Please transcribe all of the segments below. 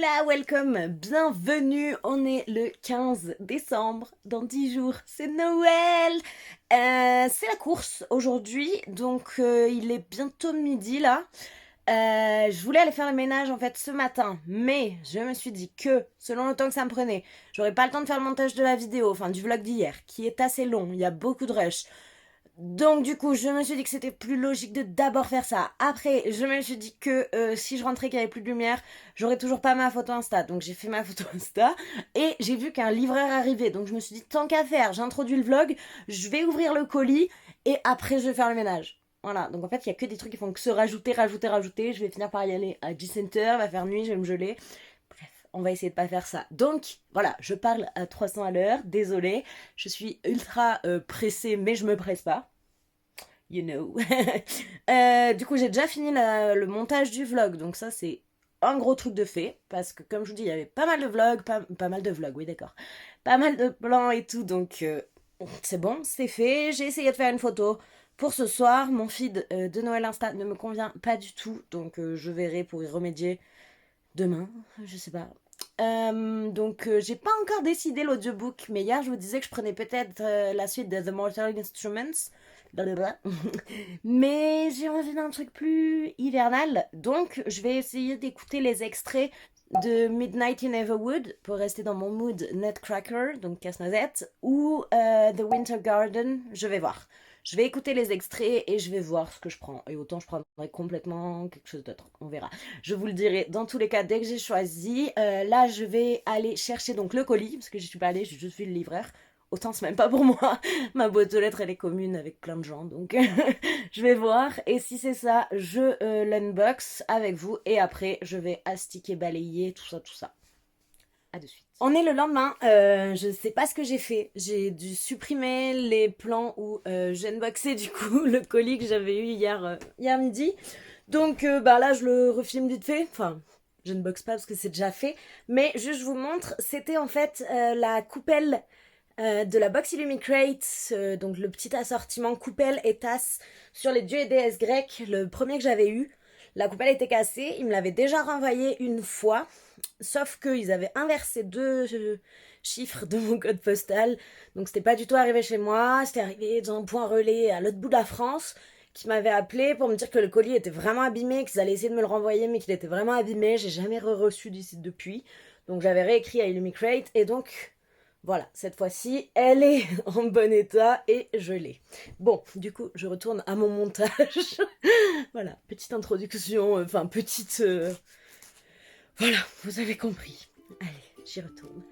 Hola, welcome, bienvenue, on est le 15 décembre, dans 10 jours, c'est Noël. C'est la course aujourd'hui, donc il est bientôt midi là. Je voulais aller faire le ménage en fait ce matin, mais je me suis dit que, selon le temps que ça me prenait, j'aurais pas le temps de faire le montage de la vidéo, enfin du vlog d'hier, qui est assez long, il y a beaucoup de rush. Donc du coup, je me suis dit que c'était plus logique de d'abord faire ça. Après, je me suis dit que si je rentrais qu'il y avait plus de lumière, j'aurais toujours pas ma photo Insta. Donc j'ai fait ma photo Insta et j'ai vu qu'un livreur arrivait. Donc je me suis dit tant qu'à faire, j'introduis le vlog, je vais ouvrir le colis et après je vais faire le ménage. Voilà, donc en fait, il y a que des trucs qui font que se rajouter, rajouter, rajouter. Je vais finir par y aller à G-Center, va faire nuit, je vais me geler. Bref, on va essayer de pas faire ça. Donc, voilà, je parle à 300 à l'heure, désolée. Je suis ultra pressée, mais je me presse pas. You know. Du coup, j'ai déjà fini le montage du vlog, donc ça, c'est un gros truc de fait, parce que comme je vous dis, il y avait pas mal de vlogs, pas mal de vlogs, oui, d'accord. Pas mal de plans et tout, donc c'est bon, c'est fait. J'ai essayé de faire une photo pour ce soir. Mon feed de Noël Insta ne me convient pas du tout, donc je verrai pour y remédier demain, je sais pas. Donc j'ai pas encore décidé l'audiobook, mais hier je vous disais que je prenais peut-être la suite de The Mortal Instruments. Blablabla. Mais j'ai envie d'un truc plus hivernal, donc je vais essayer d'écouter les extraits de Midnight in Everwood pour rester dans mon mood Nutcracker, donc casse-noisette, ou The Winter Garden, je vais voir. Je vais écouter les extraits et je vais voir ce que je prends. Et autant je prendrai complètement quelque chose d'autre. On verra. Je vous le dirai dans tous les cas dès que j'ai choisi. Là, je vais aller chercher donc le colis, parce que je suis pas allée, je suis le livreur. Autant c'est même pas pour moi. Ma boîte aux lettres, elle est commune avec plein de gens. Donc je vais voir. Et si c'est ça, je l'unbox avec vous. Et après, je vais astiquer, balayer, tout ça, tout ça. À de suite. On est le lendemain, je sais pas ce que j'ai fait. J'ai dû supprimer les plans où j'unboxais du coup le colis que j'avais eu hier midi. Donc bah là je le refilme vite fait. Enfin, je ne boxe pas parce que c'est déjà fait. Mais juste je vous montre, c'était en fait la coupelle de la box Illumicrate, donc le petit assortiment coupelle et tasse sur les dieux et déesses grecs, le premier que j'avais eu. La coupelle était cassée, ils me l'avaient déjà renvoyé une fois, sauf qu'ils avaient inversé deux chiffres de mon code postal, donc c'était pas du tout arrivé chez moi, c'était arrivé dans un point relais à l'autre bout de la France, qui m'avait appelé pour me dire que le colis était vraiment abîmé, qu'ils allaient essayer de me le renvoyer, mais qu'il était vraiment abîmé, j'ai jamais reçu d'ici depuis, donc j'avais réécrit à Illumicrate, et donc voilà, cette fois-ci, elle est en bon état et je l'ai. Bon, du coup, je retourne à mon montage. Voilà, petite introduction, enfin petite... Voilà, vous avez compris. Allez, j'y retourne.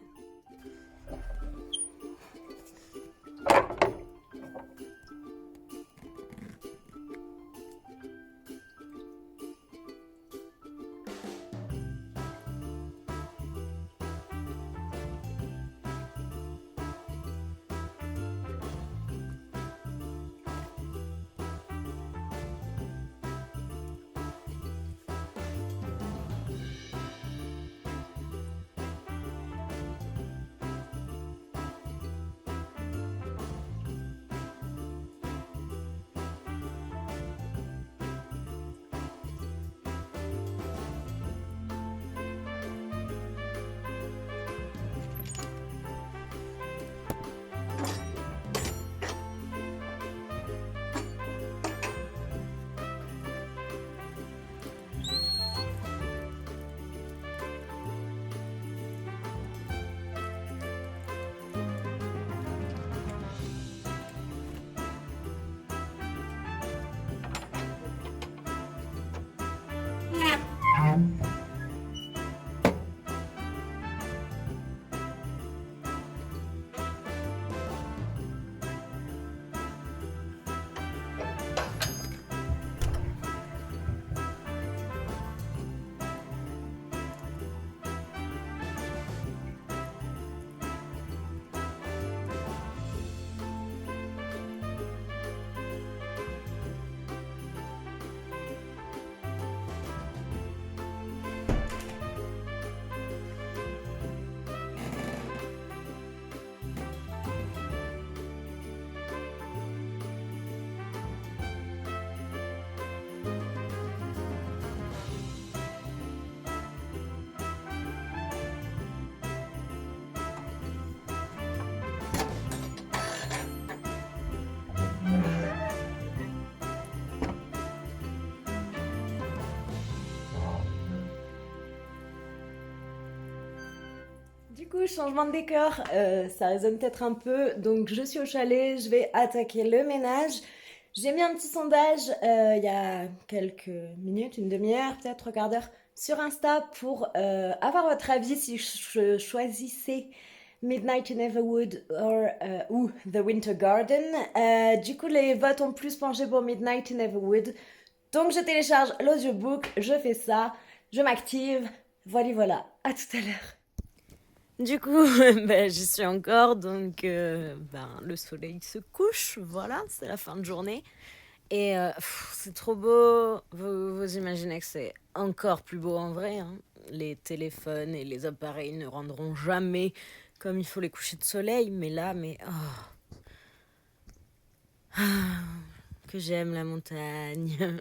Du coup, changement de décor, ça résonne peut-être un peu. Donc, je suis au chalet, je vais attaquer le ménage. J'ai mis un petit sondage il y a quelques minutes, une demi-heure, peut-être trois quarts d'heure, sur Insta pour avoir votre avis si je choisissais Midnight in Everwood ou The Winter Garden. Du coup, les votes ont plus penché pour Midnight in Everwood. Donc, je télécharge l'audiobook, je fais ça, je m'active. Voilà, voilà. À tout à l'heure. Du coup, ben, j'y suis encore, donc le soleil se couche, voilà, c'est la fin de journée. Et c'est trop beau, vous imaginez que c'est encore plus beau en vrai, hein. Les téléphones et les appareils ne rendront jamais comme il faut les couchers de soleil, mais là, que j'aime la montagne.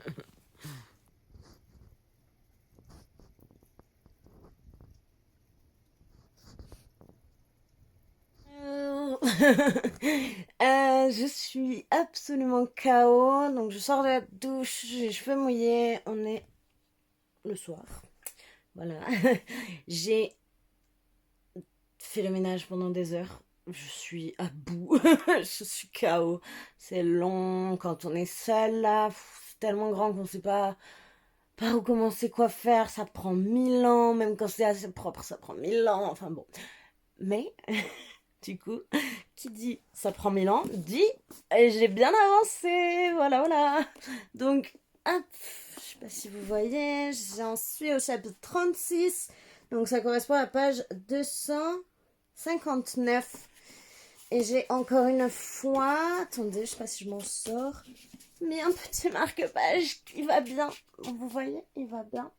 Je suis absolument KO, donc je sors de la douche, j'ai les cheveux mouillés, on est le soir. Voilà. J'ai fait le ménage pendant des heures. Je suis à bout. Je suis KO. C'est long quand on est seul là. C'est tellement grand qu'on sait pas par où commencer, quoi faire. Ça prend 1000 ans. Même quand c'est assez propre, ça prend 1000 ans. Enfin bon. Mais, du coup, qui dit ça prend 1000 ans, dit j'ai bien avancé. Voilà, voilà. Donc, hop. Je sais pas si vous voyez. J'en suis au chapitre 36. Donc ça correspond à la page 259. Et j'ai encore une fois, attendez, je sais pas si je m'en sors, mais un petit marque-page qui va bien. Vous voyez, il va bien.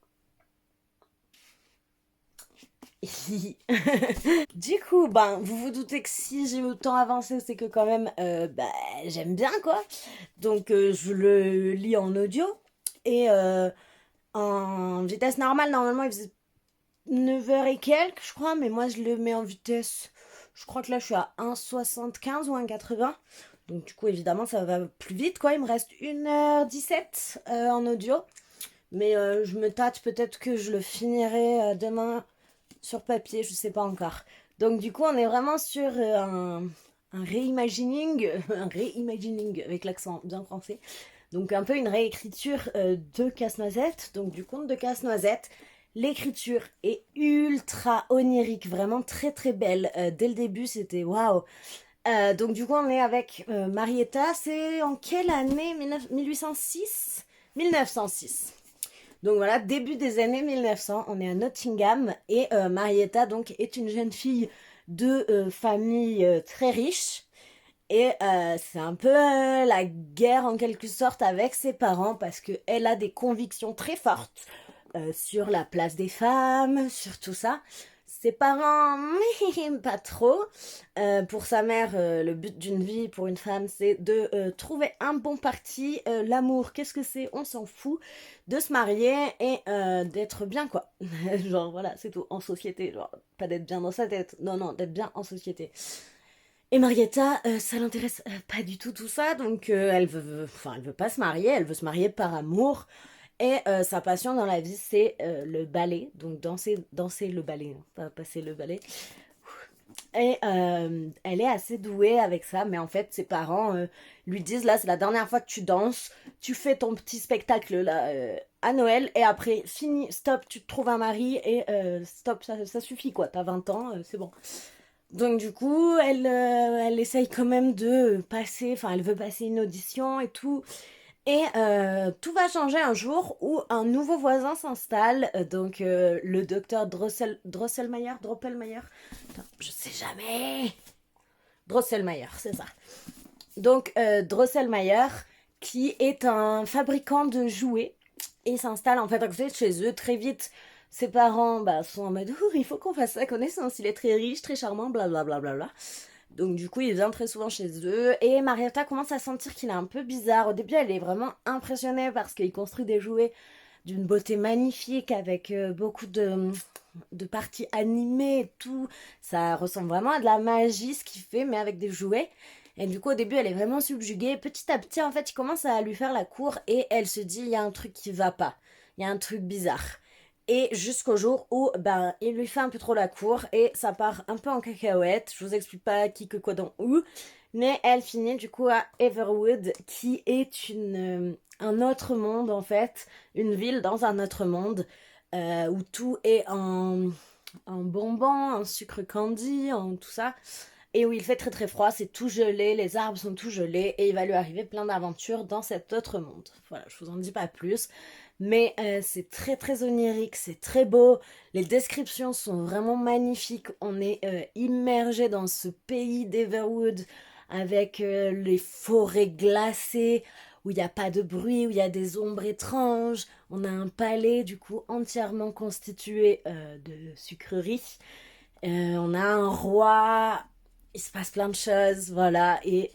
Du coup, ben, vous vous doutez que si j'ai autant avancé, c'est que quand même, j'aime bien, quoi. Donc, je le lis en audio. Et en vitesse normale, normalement, il faisait 9 heures et quelques, je crois, mais moi, je le mets en vitesse. Je crois que là, je suis à 1,75 ou 1,80. Donc, du coup, évidemment, ça va plus vite, quoi. Il me reste 1h17 en audio. Mais je me tâte, peut-être que je le finirai demain sur papier, je sais pas encore. Donc, du coup, on est vraiment sur un reimagining, un reimagining avec l'accent bien français. Donc, un peu une réécriture de Casse-Noisette, donc du conte de Casse-Noisette. L'écriture est ultra onirique, vraiment très très belle. Dès le début, c'était waouh. Donc du coup, on est avec Marietta. C'est en quelle année? 1806. 1906. Donc voilà, début des années 1900, on est à Nottingham et Marietta donc est une jeune fille de famille très riche et c'est un peu la guerre en quelque sorte avec ses parents parce qu'elle a des convictions très fortes sur la place des femmes, sur tout ça. Ses parents, pas trop. Pour sa mère, le but d'une vie pour une femme, c'est de trouver un bon parti. L'amour, qu'est-ce que c'est? On s'en fout. De se marier et d'être bien, quoi. Genre, voilà, c'est tout. En société. Genre, pas d'être bien dans sa tête. Non, non, d'être bien en société. Et Marietta, ça l'intéresse pas du tout tout ça, donc elle veut pas se marier, elle veut se marier par amour. Et sa passion dans la vie, c'est le ballet, donc danser le ballet, hein, pas passer le ballet. Et elle est assez douée avec ça, mais en fait, ses parents lui disent là, c'est la dernière fois que tu danses, tu fais ton petit spectacle là à Noël, et après, fini, stop, tu te trouves un mari, et stop, ça suffit quoi, t'as 20 ans, c'est bon. Donc du coup, elle essaye quand même de passer, enfin, elle veut passer une audition et tout. Et tout va changer un jour où un nouveau voisin s'installe, donc le docteur Drosselmayer, putain, je sais jamais, Drosselmayer, c'est ça. Donc Drosselmayer, qui est un fabricant de jouets, et s'installe en fait à côté de chez eux très vite. Ses parents sont en mode il faut qu'on fasse sa connaissance, il est très riche, très charmant, blablabla. Bla, bla, bla, bla. Donc du coup, il vient très souvent chez eux. Et Marietta commence à sentir qu'il est un peu bizarre. Au début, elle est vraiment impressionnée parce qu'il construit des jouets d'une beauté magnifique avec beaucoup de parties animées et tout. Ça ressemble vraiment à de la magie ce qu'il fait, mais avec des jouets. Et du coup, au début, elle est vraiment subjuguée. Petit à petit, en fait, il commence à lui faire la cour et elle se dit, il y a un truc qui va pas. Il y a un truc bizarre. Et jusqu'au jour où ben, il lui fait un peu trop la cour et ça part un peu en cacahuète. Je vous explique pas qui, que, quoi, dans où. Mais elle finit du coup à Everwood, qui est un autre monde en fait. Une ville dans un autre monde où tout est en bonbons, en sucre candy, en tout ça. Et où il fait très très froid, c'est tout gelé, les arbres sont tout gelés et il va lui arriver plein d'aventures dans cet autre monde. Voilà, je vous en dis pas plus. Mais c'est très très onirique, c'est très beau. Les descriptions sont vraiment magnifiques. On est immergé dans ce pays d'Everwood avec les forêts glacées où il n'y a pas de bruit, où il y a des ombres étranges. On a un palais du coup entièrement constitué de sucreries. On a un roi. Il se passe plein de choses, voilà. Et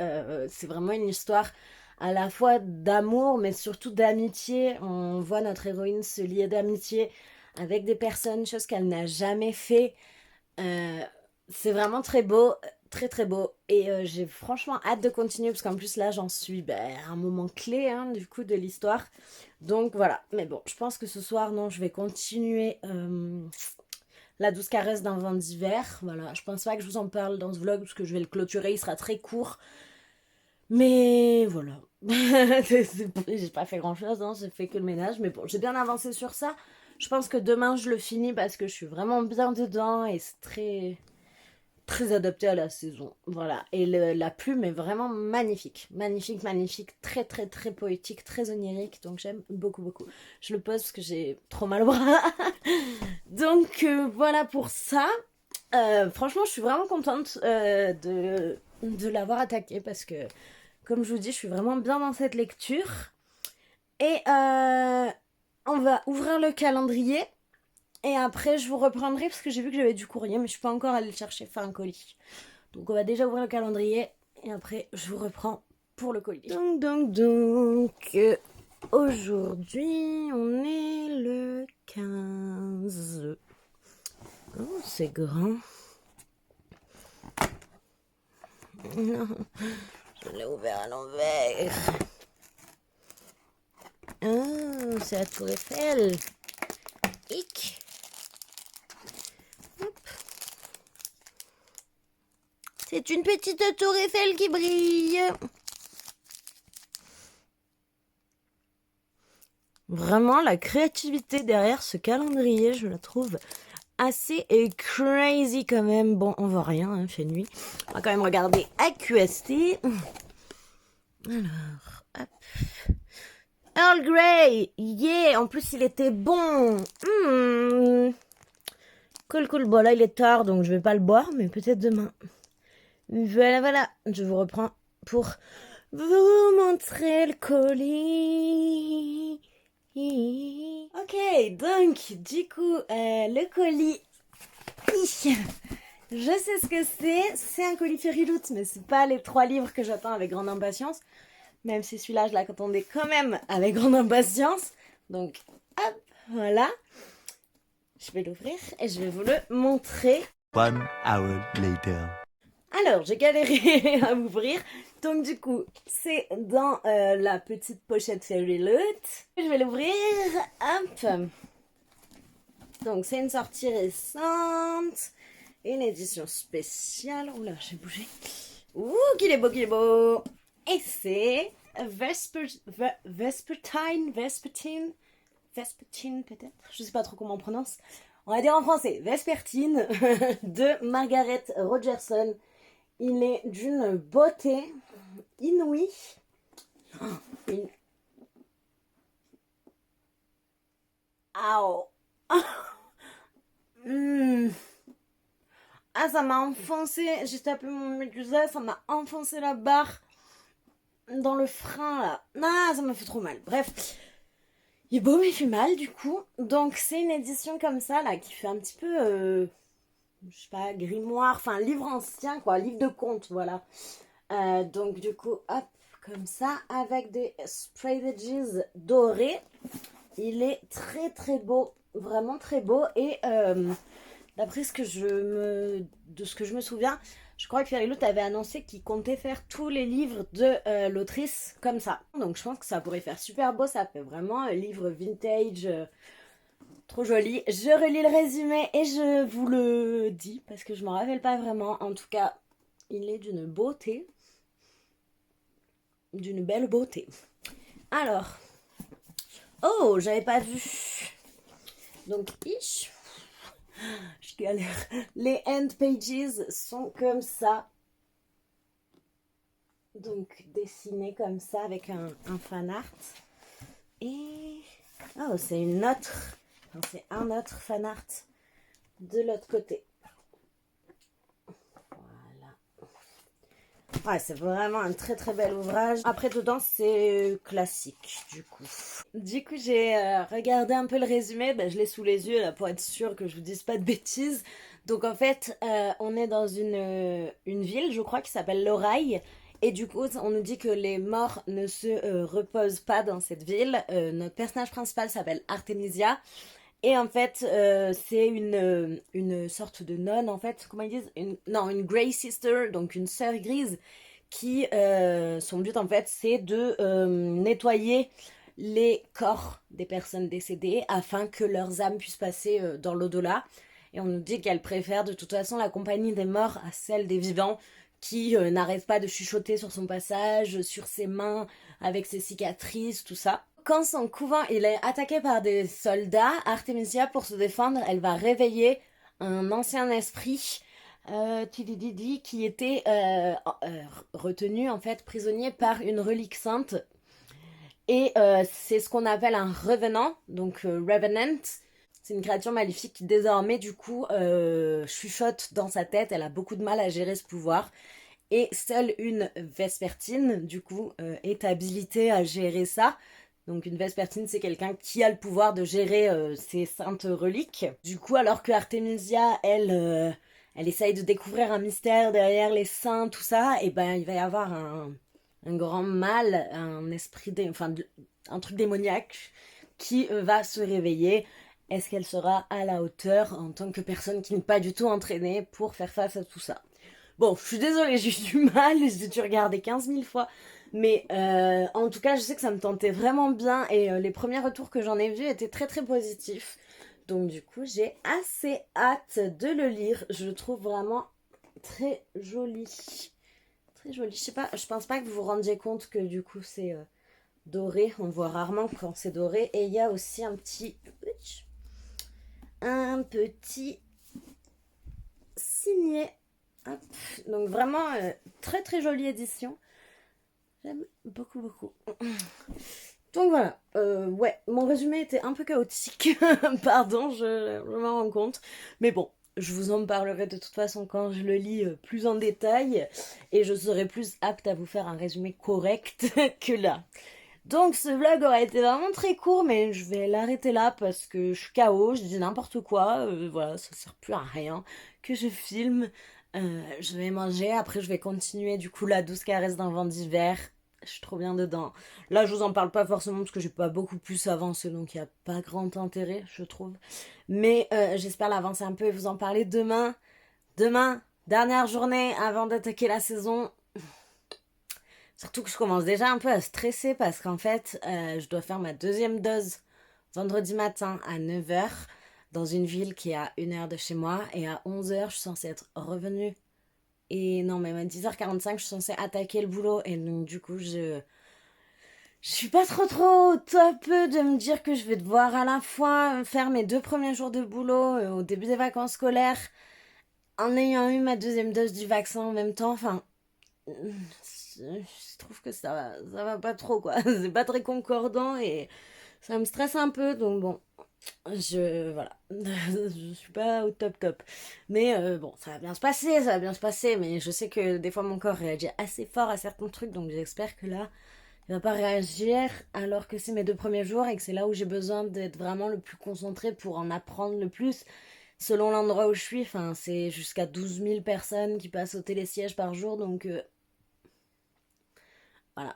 c'est vraiment une histoire à la fois d'amour, mais surtout d'amitié. On voit notre héroïne se lier d'amitié avec des personnes, chose qu'elle n'a jamais fait. Euh, c'est vraiment très beau, très très beau. Et j'ai franchement hâte de continuer, parce qu'en plus là, j'en suis à un moment clé hein, du coup de l'histoire. Donc voilà. Mais bon, je pense que ce soir, non, je vais continuer. La douce caresse d'un vent d'hiver. Voilà, je pense pas que je vous en parle dans ce vlog parce que je vais le clôturer, il sera très court. Mais voilà. J'ai pas fait grand chose, hein, j'ai fait que le ménage. Mais bon, j'ai bien avancé sur ça. Je pense que demain je le finis parce que je suis vraiment bien dedans et c'est très très adapté à la saison. Voilà. Et la plume est vraiment magnifique. Magnifique, magnifique. Très, très, très poétique, très onirique. Donc j'aime beaucoup, beaucoup. Je le pose parce que j'ai trop mal au bras. Donc voilà pour ça. Franchement, je suis vraiment contente de l'avoir attaqué parce que, comme je vous dis, je suis vraiment bien dans cette lecture. Et on va ouvrir le calendrier. Et après, je vous reprendrai parce que j'ai vu que j'avais du courrier, mais je suis pas encore allée le chercher, faire un colis. Donc, on va déjà ouvrir le calendrier. Et après, je vous reprends pour le colis. Donc, aujourd'hui, on est le 15. Oh, c'est grand. Non, je l'ai ouvert à l'envers. Ah, c'est la Tour Eiffel. Hic. Hop. C'est une petite Tour Eiffel qui brille. Vraiment, la créativité derrière ce calendrier, je la trouve assez crazy quand même. Bon, on voit rien, hein, il fait nuit. On va quand même regarder AQST. Alors, hop. Earl Grey, yeah, en plus il était bon. Cool, cool. Bon, là il est tard donc je vais pas le boire, mais peut-être demain. Voilà, voilà, je vous reprends pour vous montrer le colis. Ok, donc du coup, le colis, je sais ce que c'est un colis Fairyloot, mais c'est pas les 3 livres que j'attends avec grande impatience, même si celui-là je l'attendais quand même avec grande impatience, donc hop, voilà, je vais l'ouvrir et je vais vous le montrer. 1 hour later. Alors, j'ai galéré à m'ouvrir. Donc, du coup, c'est dans la petite pochette Fairyloot. Je vais l'ouvrir. Hop. Donc, c'est une sortie récente. Une édition spéciale. Oula, j'ai bougé. Ouh, qu'il est beau, qu'il est beau. Et c'est Vespertine peut-être. Je sais pas trop comment on prononce. On va dire en français, Vespertine de Margaret Rogerson. Il est d'une beauté inouïe. Une... Ow. Ah, ça m'a enfoncé. J'ai tapé mon médusa, ça m'a enfoncé la barre dans le frein là. Ah, ça m'a fait trop mal. Bref. Il est beau mais il fait mal du coup. Donc c'est une édition comme ça là qui fait un petit peu... je sais pas, grimoire, enfin livre ancien quoi, livre de contes, voilà. Donc du coup, hop, comme ça, avec des spray edges dorés. Il est très très beau, vraiment très beau. Et d'après de ce que je me souviens, je crois que Fairyloot avait annoncé qu'il comptait faire tous les livres de l'autrice comme ça. Donc je pense que ça pourrait faire super beau, ça fait vraiment livre vintage. trop joli. Je relis le résumé et je vous le dis parce que je m'en rappelle pas vraiment. En tout cas, il est d'une beauté. D'une belle beauté. Alors. Oh, j'avais pas vu. Donc, je galère. Les end pages sont comme ça. Donc, dessinés comme ça avec un fan art. Et... oh, c'est une autre... enfin, c'est un autre fan art de l'autre côté. Voilà. Ouais, c'est vraiment un très très bel ouvrage. Après, dedans, c'est classique, du coup. Du coup, j'ai regardé un peu le résumé. Ben, je l'ai sous les yeux, là, pour être sûre que je vous dise pas de bêtises. Donc, en fait, on est dans une ville, je crois, qui s'appelle Lorail. Et du coup, on nous dit que les morts ne se reposent pas dans cette ville. Notre personnage principal s'appelle Artemisia. Et en fait, c'est une sorte de nonne, en fait, comment ils disent une Grey Sister, donc une sœur grise, qui, son but, en fait, c'est de nettoyer les corps des personnes décédées afin que leurs âmes puissent passer dans l'au-delà. Et on nous dit qu'elle préfère de toute façon la compagnie des morts à celle des vivants, qui n'arrête pas de chuchoter sur son passage, sur ses mains, avec ses cicatrices, tout ça. Quand son couvent il est attaqué par des soldats, Artemisia, pour se défendre, elle va réveiller un ancien esprit qui était retenu, en fait, prisonnier par une relique sainte. Et c'est ce qu'on appelle un revenant, donc Revenant. C'est une créature maléfique qui désormais du coup chuchote dans sa tête, elle a beaucoup de mal à gérer ce pouvoir. Et seule une Vespertine, du coup, est habilitée à gérer ça. Donc une Vespertine, c'est quelqu'un qui a le pouvoir de gérer ces saintes reliques. Du coup, alors que Artemisia, elle essaye de découvrir un mystère derrière les saints, tout ça, et ben il va y avoir un grand mal, un esprit, un truc démoniaque qui va se réveiller. Est-ce qu'elle sera à la hauteur en tant que personne qui n'est pas du tout entraînée pour faire face à tout ça? Bon, je suis désolée, j'ai eu du mal, j'ai dû regarder 15 000 fois. Mais en tout cas, je sais que ça me tentait vraiment bien et les premiers retours que j'en ai vus étaient très très positifs. Donc du coup, j'ai assez hâte de le lire. Je le trouve vraiment très joli. Très joli. Je sais pas, je pense pas que vous vous rendiez compte que du coup c'est doré. On voit rarement quand c'est doré. Et il y a aussi un petit signet. Hop. Donc vraiment très très jolie édition. J'aime beaucoup beaucoup. Donc voilà, ouais, mon résumé était un peu chaotique, pardon, je m'en rends compte. Mais bon, je vous en parlerai de toute façon quand je le lis plus en détail et je serai plus apte à vous faire un résumé correct que là. Donc ce vlog aurait été vraiment très court, mais je vais l'arrêter là parce que je suis KO, je dis n'importe quoi, voilà, ça sert plus à rien que je filme. Je vais manger, après je vais continuer du coup la douce caresse d'un vent d'hiver. Je suis trop bien dedans. Là je vous en parle pas forcément parce que j'ai pas beaucoup plus avancé, donc il n'y a pas grand intérêt je trouve. Mais j'espère l'avancer un peu et vous en parler demain. Demain, dernière journée avant d'attaquer la saison. Surtout que je commence déjà un peu à stresser parce qu'en fait, je dois faire ma deuxième dose vendredi matin à 9h dans une ville qui est à 1h de chez moi. Et à 11h, je suis censée être revenue. Et non, même à 10h45, je suis censée attaquer le boulot. Et donc, du coup, je suis pas trop au top de me dire que je vais devoir à la fois faire mes 2 premiers jours de boulot au début des vacances scolaires en ayant eu ma deuxième dose du vaccin en même temps. Enfin, je trouve que ça va pas trop quoi. C'est pas très concordant et ça me stresse un peu. Donc bon, voilà, je suis pas au top. Mais bon, ça va bien se passer. Mais je sais que des fois mon corps réagit assez fort à certains trucs, donc j'espère que là, il va pas réagir alors que c'est mes 2 premiers jours et que c'est là où j'ai besoin d'être vraiment le plus concentré pour en apprendre le plus. Selon l'endroit où je suis, enfin, c'est jusqu'à 12 000 personnes qui passent au télésiège par jour, donc voilà.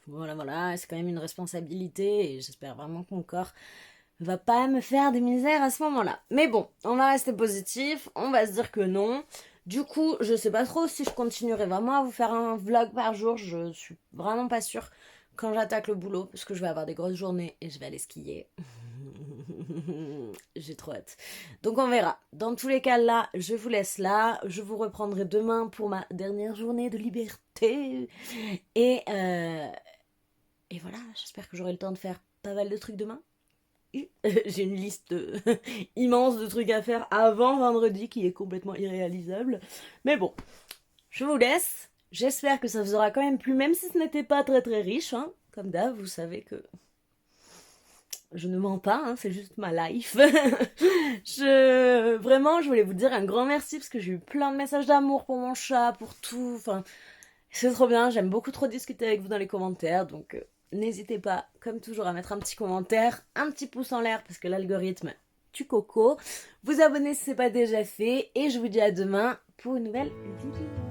Voilà, c'est quand même une responsabilité et j'espère vraiment que mon corps va pas me faire des misères à ce moment-là. Mais bon, on va rester positif, on va se dire que non. Du coup, je sais pas trop si je continuerai vraiment à vous faire un vlog par jour, je suis vraiment pas sûre quand j'attaque le boulot parce que je vais avoir des grosses journées et je vais aller skier. J'ai trop hâte. Donc on verra. Dans tous les cas, là, je vous laisse là. Je vous reprendrai demain pour ma dernière journée de liberté. Et voilà, j'espère que j'aurai le temps de faire pas mal de trucs demain. J'ai une liste immense de trucs à faire avant vendredi qui est complètement irréalisable. Mais bon, je vous laisse. J'espère que ça vous aura quand même plu, même si ce n'était pas très très riche. Hein. Comme d'hab, vous savez que je ne mens pas, hein, c'est juste ma life. Vraiment, je voulais vous dire un grand merci parce que j'ai eu plein de messages d'amour pour mon chat, pour tout. Enfin, c'est trop bien, j'aime beaucoup trop discuter avec vous dans les commentaires, donc n'hésitez pas, comme toujours, à mettre un petit commentaire, un petit pouce en l'air parce que l'algorithme tue coco. Vous abonner si ce n'est pas déjà fait et je vous dis à demain pour une nouvelle vidéo.